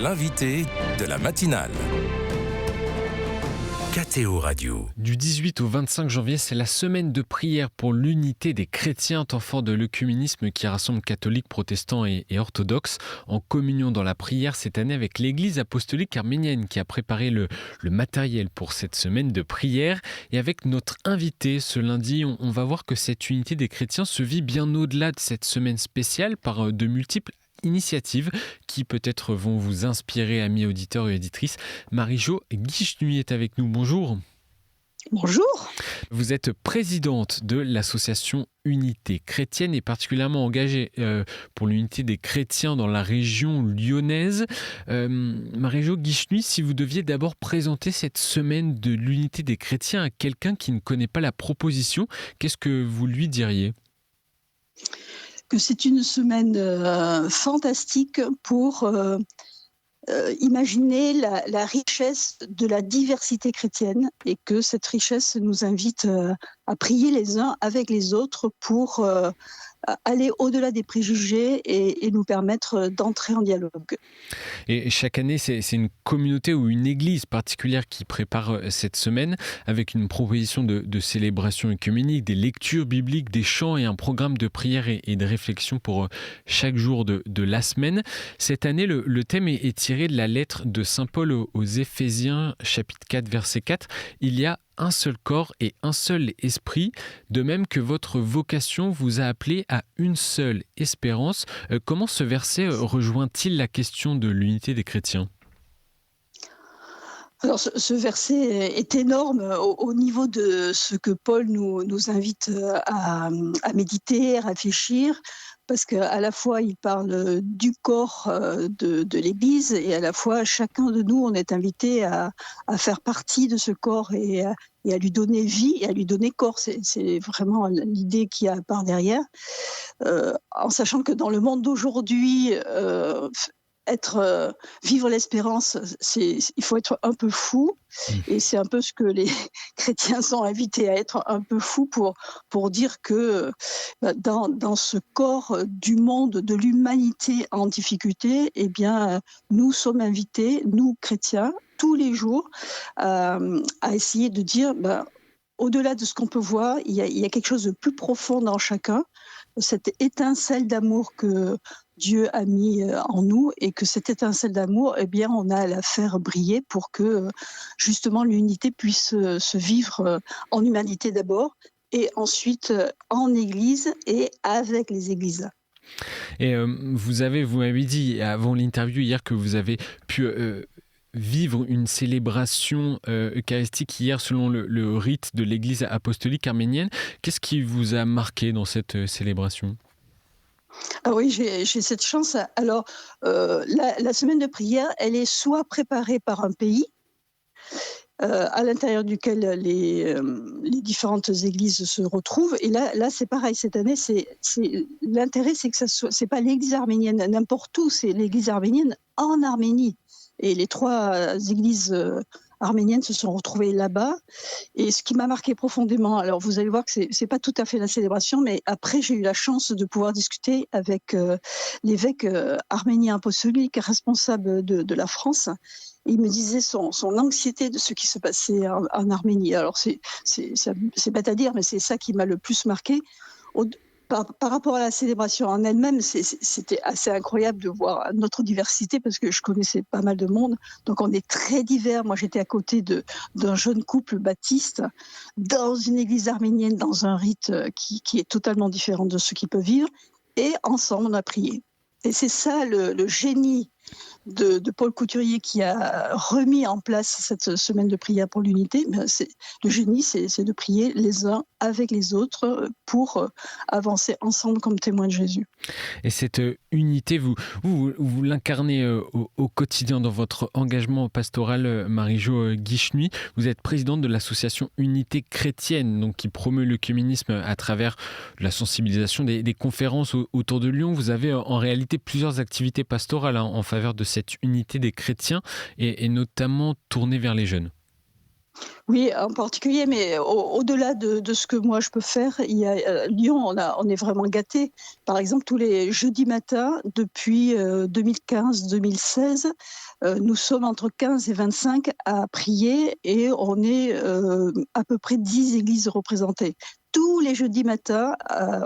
l'invité de la matinale. KTO Radio. Du 18 au 25 janvier, c'est la semaine de prière pour l'unité des chrétiens, temps fort de l'œcuménisme qui rassemble catholiques, protestants et orthodoxes en communion dans la prière cette année avec l'Église apostolique arménienne qui a préparé le matériel pour cette semaine de prière. Et avec notre invité ce lundi, on va voir que cette unité des chrétiens se vit bien au-delà de cette semaine spéciale par de multiples initiatives qui peut-être vont vous inspirer, amis auditeurs et auditrices. Marie-Jo Guichenu est avec nous. Bonjour. Bonjour. Vous êtes présidente de l'association Unité chrétienne et particulièrement engagée pour l'unité des chrétiens dans la région lyonnaise. Marie-Jo Guichenu, si vous deviez d'abord présenter cette semaine de l'unité des chrétiens à quelqu'un qui ne connaît pas la proposition, qu'est-ce que vous lui diriez ? Que c'est une semaine fantastique pour imaginer la richesse de la diversité chrétienne et que cette richesse nous invite à prier les uns avec les autres pour aller au-delà des préjugés et nous permettre d'entrer en dialogue. Et chaque année, c'est une communauté ou une église particulière qui prépare cette semaine avec une proposition de célébration œcuménique, des lectures bibliques, des chants et un programme de prière et de réflexion pour chaque jour de la semaine. Cette année, le thème est tiré de la lettre de Saint Paul aux Éphésiens, chapitre 4, verset 4. Il y a un seul corps et un seul esprit, de même que votre vocation vous a appelé à une seule espérance. Comment ce verset rejoint-il la question de l'unité des chrétiens ? Alors ce verset est énorme au niveau de ce que Paul nous invite à méditer, à réfléchir, parce qu'à la fois il parle du corps de l'Église et à la fois chacun de nous on est invité à faire partie de ce corps et à lui donner vie et à lui donner corps. C'est vraiment l'idée qu'il y a par derrière, en sachant que dans le monde d'aujourd'hui, vivre l'espérance, il faut être un peu fou, et c'est un peu ce que les chrétiens sont invités à être, un peu fou pour dire que dans ce corps du monde, de l'humanité en difficulté, eh bien, nous sommes invités, nous chrétiens, tous les jours, à essayer de dire, au-delà de ce qu'on peut voir, il y a quelque chose de plus profond dans chacun, cette étincelle d'amour que Dieu a mis en nous, et que cette étincelle d'amour, eh bien, on a à la faire briller pour que justement l'unité puisse se vivre en humanité d'abord, et ensuite en Église et avec les Églises. Et vous m'avez dit avant l'interview hier que vous avez pu vivre une célébration eucharistique hier selon le rite de l'Église apostolique arménienne. Qu'est-ce qui vous a marqué dans cette célébration ? Ah oui, j'ai cette chance. Alors, la semaine de prière, elle est soit préparée par un pays, à l'intérieur duquel les différentes églises se retrouvent. Et là, c'est pareil. Cette année, l'intérêt, c'est que c'est pas l'église arménienne n'importe où, c'est l'église arménienne en Arménie. Et les trois églises arméniennes se sont retrouvées là-bas. Et ce qui m'a marqué profondément, alors vous allez voir que c'est pas tout à fait la célébration, mais après j'ai eu la chance de pouvoir discuter avec l'évêque arménien apostolique responsable de la France. Il me disait son anxiété de ce qui se passait en Arménie. Alors c'est bête à dire, mais c'est ça qui m'a le plus marqué. Par rapport à la célébration en elle-même, c'était assez incroyable de voir notre diversité, parce que je connaissais pas mal de monde, donc on est très divers. Moi, j'étais à côté d'un jeune couple baptiste dans une église arménienne, dans un rite qui est totalement différent de ce qu'ils peuvent vivre, et ensemble, on a prié. Et c'est ça le génie de Paul Couturier qui a remis en place cette semaine de prière pour l'unité. Le génie, c'est de prier les uns avec les autres pour avancer ensemble comme témoins de Jésus. Et cette unité, vous l'incarnez au quotidien dans votre engagement pastoral, Marie-Jo Guichenu. Vous êtes présidente de l'association Unité chrétienne, donc qui promeut l'œcuménisme à travers la sensibilisation des conférences autour de Lyon. Vous avez en réalité plusieurs activités pastorales en faveur de cette unité des chrétiens et notamment tournée vers les jeunes. Oui, en particulier, mais au-delà de ce que moi je peux faire, il y a, Lyon, on est vraiment gâtés. Par exemple, tous les jeudis matins depuis, 2015-2016, nous sommes entre 15 et 25 à prier et on est, à peu près 10 églises représentées. Tous les jeudis matins,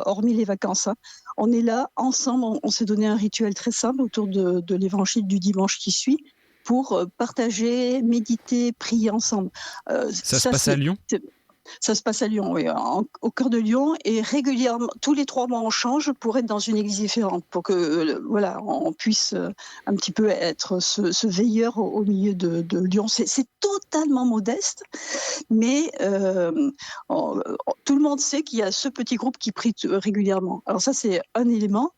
hormis les vacances, hein, on est là ensemble, on s'est donné un rituel très simple autour de l'évangile du dimanche qui suit pour, partager, méditer, prier ensemble. Ça se Ça passe à c'est Lyon? c'est ça se passe à Lyon, oui, au cœur de Lyon et régulièrement tous les 3 mois on change pour être dans une église différente, pour que, voilà, on puisse, un petit peu être ce veilleur au milieu de Lyon. C'est totalement modeste, mais tout le monde sait qu'il y a ce petit groupe qui prie régulièrement. Alors ça, c'est un élément.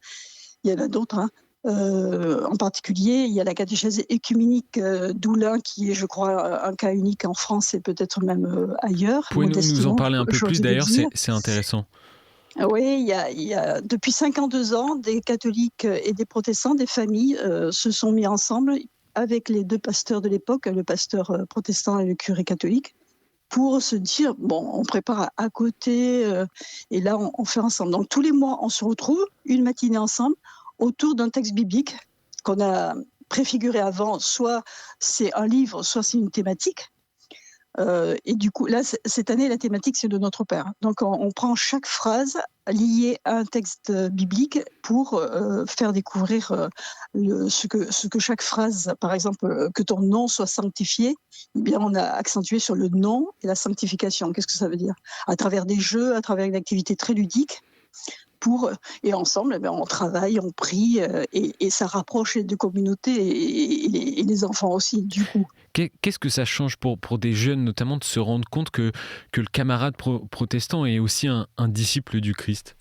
Il y en a d'autres, hein. En particulier, il y a la catéchèse écuménique, d'Oulin qui est, je crois, un cas unique en France et peut-être même, ailleurs, Pouvez-nous en modestement, parler un peu plus j'ose le d'ailleurs, dire. c'est intéressant. Ah oui, il y a depuis 52 ans, des catholiques, et des protestants, des familles, se sont mis ensemble avec les 2 pasteurs de l'époque, le pasteur, protestant et le curé catholique, pour se dire: «Bon, on prépare à côté, et là on fait ensemble». Donc tous les mois, on se retrouve, une matinée ensemble, autour d'un texte biblique qu'on a préfiguré avant. Soit c'est un livre, soit c'est une thématique. Et du coup, là, cette année, la thématique, c'est le Notre Père. Donc on prend chaque phrase liée à un texte, biblique pour, faire découvrir, ce que chaque phrase, par exemple, que ton nom soit sanctifié, eh bien, on a accentué sur le nom et la sanctification. Qu'est-ce que ça veut dire? À travers des jeux, à travers une activité très ludique pour, et ensemble, eh bien, on travaille, on prie, et ça rapproche les 2 communautés et les enfants aussi, du coup. Qu'est-ce que ça change pour des jeunes notamment de se rendre compte que le camarade protestant est aussi un disciple du Christ?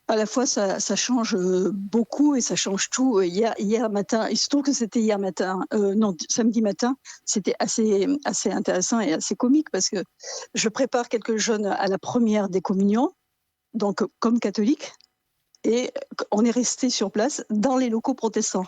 À la fois, ça change, beaucoup et ça change tout. Hier matin, il se trouve que c'était hier matin, non, samedi matin, c'était assez intéressant et assez comique parce que je prépare quelques jeunes à la première des communions, donc comme catholique, et on est resté sur place dans les locaux protestants.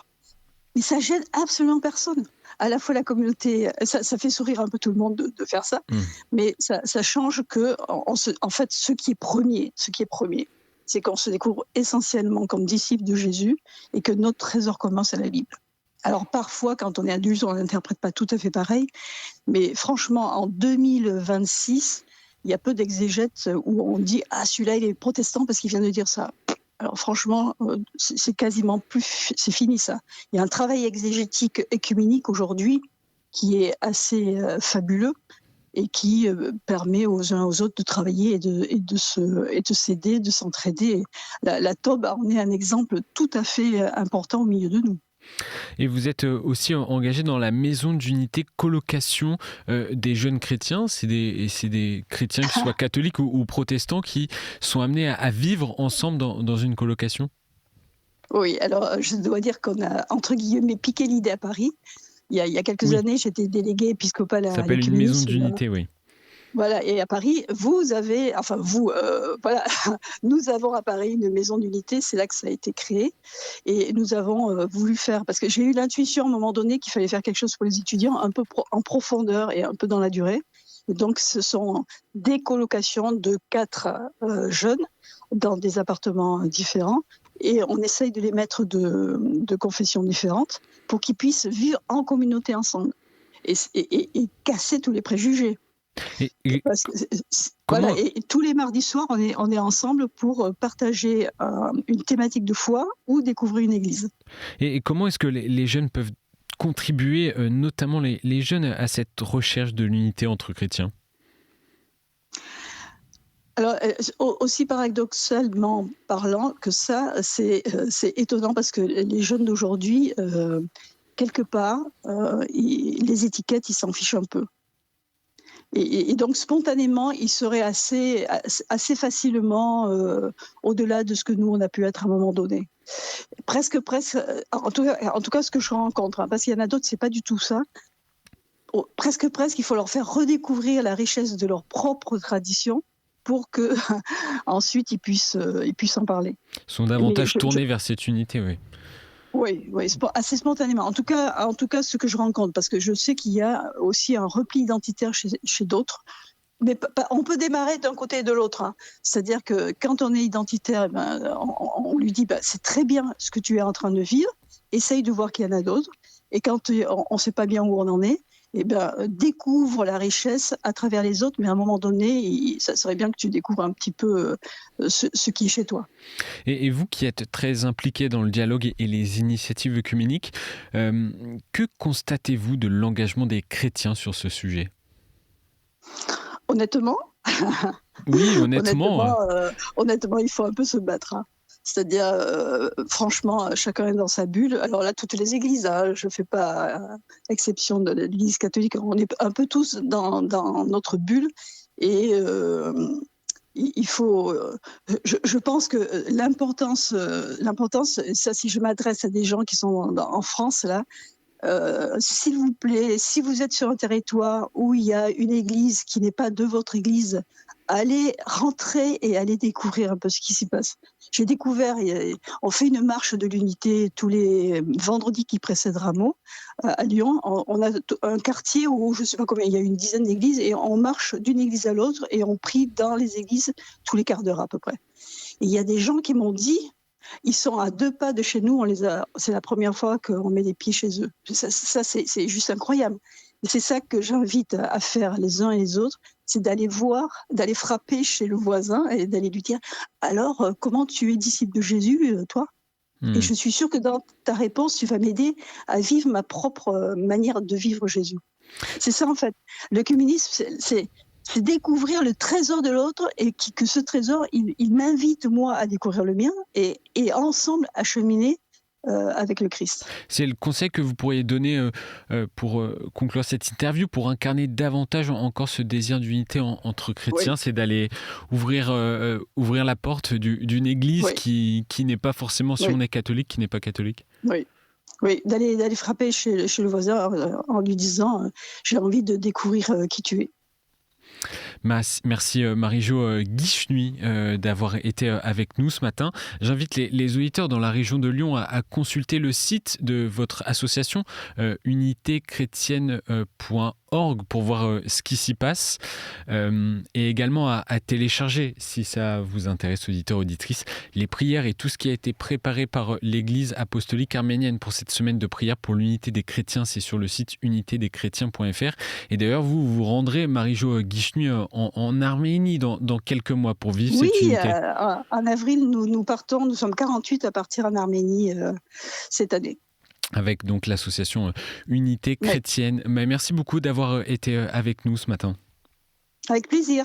Mais ça gêne absolument personne. À la fois la communauté, ça fait sourire un peu tout le monde de faire ça, Mmh. mais ça change que en fait, ce qui est premier, c'est qu'on se découvre essentiellement comme disciples de Jésus et que notre trésor commence à la Bible. Alors parfois, quand on est adulte, on n'interprète pas tout à fait pareil, mais franchement, en 2026, il y a peu d'exégètes où on dit: «Ah, celui-là, il est protestant parce qu'il vient de dire ça». Alors franchement, c'est quasiment plus, c'est fini ça. Il y a un travail exégétique œcuménique aujourd'hui qui est assez, fabuleux et qui, permet aux uns aux autres de travailler et de s'aider, de s'entraider. La TOB en est un exemple tout à fait, important au milieu de nous. Et vous êtes aussi engagé dans la maison d'unité colocation des jeunes chrétiens. C'est des chrétiens qui soient catholiques ou protestants qui sont amenés à vivre ensemble dans une colocation. Oui, alors, je dois dire qu'on a, entre guillemets, «piqué l'idée» à Paris. Il y a quelques Oui, années, j'étais déléguée épiscopale ça à s'appelle une maison l'œcuménisme. d'unité, oui. Voilà, et à Paris, vous avez, enfin vous, voilà, nous avons à Paris une maison d'unité, c'est là que ça a été créé et nous avons, voulu faire, parce que j'ai eu l'intuition à un moment donné qu'il fallait faire quelque chose pour les étudiants un peu en profondeur et un peu dans la durée. Et donc ce sont des colocations de 4 jeunes dans des appartements différents et on essaye de les mettre de confessions différentes pour qu'ils puissent vivre en communauté ensemble et casser tous les préjugés. Et Parce que voilà, comment, et tous les mardis soirs, on est ensemble pour, partager, une thématique de foi ou découvrir une église. et comment est-ce que les jeunes peuvent contribuer, notamment les jeunes, à cette recherche de l'unité entre chrétiens? Alors, aussi paradoxalement parlant que ça, c'est étonnant parce que les jeunes d'aujourd'hui, quelque part, les étiquettes, ils s'en fichent un peu. Et donc spontanément, ils seraient assez facilement, au-delà de ce que nous, on a pu être à un moment donné. Presque, en tout cas ce que je rencontre, hein, parce qu'il y en a d'autres, c'est pas du tout ça. Presque, il faut leur faire redécouvrir la richesse de leur propre tradition pour que ensuite ils puissent en parler. Sont Mais davantage tournés vers cette unité, oui. Oui, oui, assez spontanément. En tout cas, ce que je rencontre, parce que je sais qu'il y a aussi un repli identitaire chez d'autres. Mais on peut démarrer d'un côté et de l'autre, hein. C'est-à-dire que quand on est identitaire, on lui dit c'est très bien ce que tu es en train de vivre, essaye de voir qu'il y en a d'autres. Et quand on ne sait pas bien où on en est, découvre la richesse à travers les autres, mais à un moment donné, ça serait bien que tu découvres un petit peu ce qui est chez toi. Et vous qui êtes très impliqué dans le dialogue et les initiatives œcuméniques, que constatez-vous de l'engagement des chrétiens sur ce sujet ? Honnêtement, Oui, honnêtement. honnêtement, il faut un peu se battre, hein. C'est-à-dire, franchement, chacun est dans sa bulle. Alors là, toutes les églises, hein, je ne fais pas exception de l'Église catholique. On est un peu tous dans notre bulle. Et il faut. Je pense que l'importance, ça, si je m'adresse à des gens qui sont en France, là, s'il vous plaît, si vous êtes sur un territoire où il y a une église qui n'est pas de votre église, allez rentrer et allez découvrir un peu ce qui s'y passe. J'ai découvert, on fait une marche de l'unité tous les vendredis qui précèdent Rameau à Lyon. On a un quartier où je ne sais pas combien, il y a une dizaine d'églises et on marche d'une église à l'autre et on prie dans les églises tous les quarts d'heure à peu près. Et il y a des gens qui m'ont dit, ils sont à 2 pas de chez nous, c'est la première fois qu'on met les pieds chez eux. Ça c'est juste incroyable. Et c'est ça que j'invite à faire les uns et les autres, c'est d'aller voir, d'aller frapper chez le voisin et d'aller lui dire « Alors, comment tu es disciple de Jésus, toi ?» Et je suis sûre que dans ta réponse, tu vas m'aider à vivre ma propre manière de vivre Jésus. C'est ça en fait. L'œcuménisme, c'est découvrir le trésor de l'autre et que ce trésor, il m'invite moi à découvrir le mien et ensemble à cheminer avec le Christ. C'est le conseil que vous pourriez donner pour conclure cette interview, pour incarner davantage encore ce désir d'unité entre chrétiens, c'est d'aller ouvrir la porte d'une église qui n'est pas forcément, si on est catholique, qui n'est pas catholique. Oui, d'aller frapper chez le voisin en lui disant j'ai envie de découvrir qui tu es. Merci Marie-Jo Guichenuy d'avoir été avec nous ce matin. J'invite les auditeurs dans la région de Lyon à consulter le site de votre association unitéchrétienne.org pour voir ce qui s'y passe et également à télécharger, si ça vous intéresse auditeurs, auditrices, les prières et tout ce qui a été préparé par l'Église apostolique arménienne pour cette semaine de prière pour l'unité des chrétiens. C'est sur le site unitédeschrétiens.fr. Et d'ailleurs, vous vous rendrez, Marie-Jo Guichenuy, en Arménie dans quelques mois pour vivre cette unité. Oui, en avril, nous partons, nous sommes 48 à partir en Arménie cette année. Avec donc l'association Unité Chrétienne. Mais merci beaucoup d'avoir été avec nous ce matin. Avec plaisir.